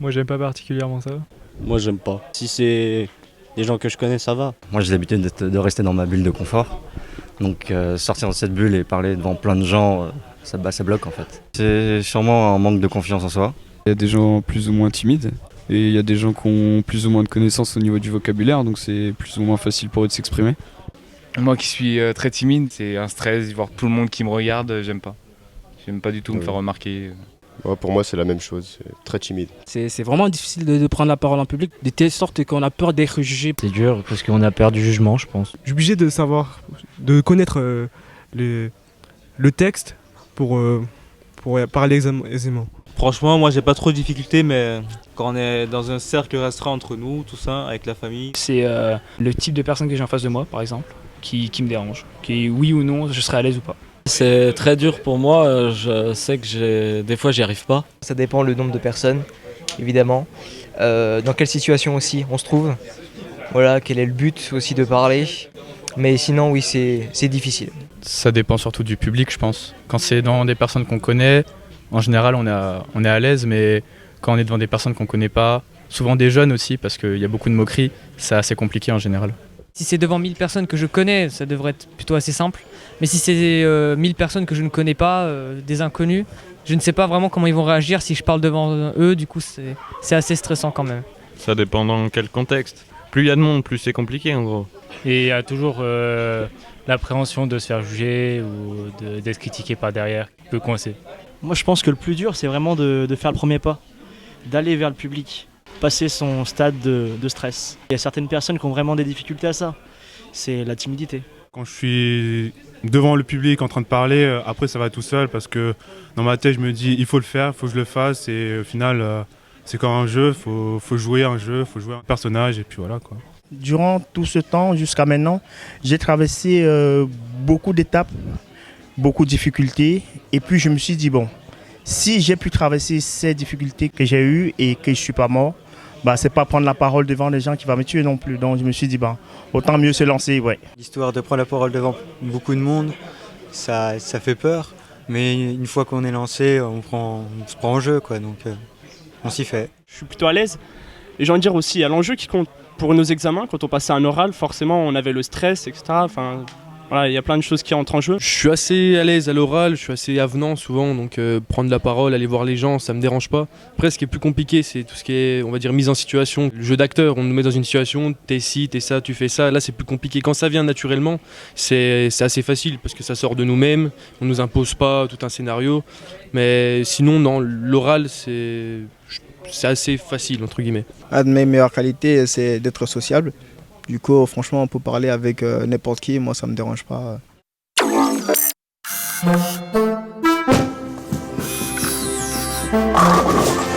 Moi, j'aime pas particulièrement ça. Moi, j'aime pas. Si c'est des gens que je connais, ça va. Moi j'ai l'habitude de rester dans ma bulle de confort. Donc sortir de cette bulle et parler devant plein de gens, ça bloque en fait. C'est sûrement un manque de confiance en soi. Il y a des gens plus ou moins timides et il y a des gens qui ont plus ou moins de connaissances au niveau du vocabulaire, donc c'est plus ou moins facile pour eux de s'exprimer. Moi qui suis très timide, c'est un stress, voir tout le monde qui me regarde, j'aime pas. J'aime pas du tout me faire remarquer. Ouais, pour moi, c'est la même chose, c'est très timide. C'est vraiment difficile de prendre la parole en public, de telle sorte qu'on a peur d'être jugé. C'est dur parce qu'on a peur du jugement, je pense. Je suis obligé de savoir, de connaître le texte pour parler aisément. Franchement, moi j'ai pas trop de difficultés, mais quand on est dans un cercle restreint entre nous, tout ça, avec la famille. C'est le type de personne que j'ai en face de moi, par exemple, qui me dérange. Qui, oui ou non, je serai à l'aise ou pas. C'est très dur pour moi, je sais que des fois j'y arrive pas. Ça dépend le nombre de personnes, évidemment. Dans quelle situation aussi on se trouve. Voilà, quel est le but aussi de parler. Mais sinon, oui, c'est difficile. Ça dépend surtout du public, je pense. Quand c'est dans des personnes qu'on connaît, en général, on est à l'aise, mais quand on est devant des personnes qu'on connaît pas, souvent des jeunes aussi, parce qu'il y a beaucoup de moqueries, c'est assez compliqué en général. Si c'est devant 1000 personnes que je connais, ça devrait être plutôt assez simple. Mais si c'est 1000 personnes que je ne connais pas, des inconnus, je ne sais pas vraiment comment ils vont réagir si je parle devant eux, du coup c'est assez stressant quand même. Ça dépend dans quel contexte. Plus il y a de monde, plus c'est compliqué en gros. Et il y a toujours l'appréhension de se faire juger ou d'être critiqué par derrière, qui peut coincer. Moi je pense que le plus dur c'est vraiment de faire le premier pas, d'aller vers le public, passer son stade de stress. Il y a certaines personnes qui ont vraiment des difficultés à ça, c'est la timidité. Quand je suis devant le public en train de parler, après ça va tout seul parce que dans ma tête je me dis il faut le faire, il faut que je le fasse et au final c'est comme un jeu, faut jouer un jeu, faut jouer un personnage et puis voilà quoi. Durant tout ce temps jusqu'à maintenant, j'ai traversé beaucoup d'étapes, beaucoup de difficultés et puis je me suis dit bon, si j'ai pu traverser ces difficultés que j'ai eues et que je ne suis pas mort, c'est pas prendre la parole devant les gens qui vont me tuer non plus. Donc je me suis dit autant mieux se lancer, ouais. L'histoire de prendre la parole devant beaucoup de monde, ça fait peur, mais une fois qu'on est lancé, on se prend en jeu quoi, donc on s'y fait. Je suis plutôt à l'aise. Et j'ai envie de dire aussi, il y a l'enjeu qui compte pour nos examens. Quand on passait un oral, forcément on avait le stress, etc. Enfin, voilà, il y a plein de choses qui entrent en jeu. Je suis assez à l'aise à l'oral, je suis assez avenant souvent, donc prendre la parole, aller voir les gens, ça me dérange pas. Après, ce qui est plus compliqué, c'est tout ce qui est, on va dire, mise en situation. Le jeu d'acteur, on nous met dans une situation, t'es ci, t'es ça, tu fais ça. Là, c'est plus compliqué. Quand ça vient naturellement, c'est assez facile parce que ça sort de nous-mêmes, on nous impose pas tout un scénario. Mais sinon, dans l'oral, c'est assez facile, entre guillemets. Une de mes meilleures qualités, c'est d'être sociable. Du coup, franchement, on peut parler avec n'importe qui, moi ça me dérange pas. Thank you.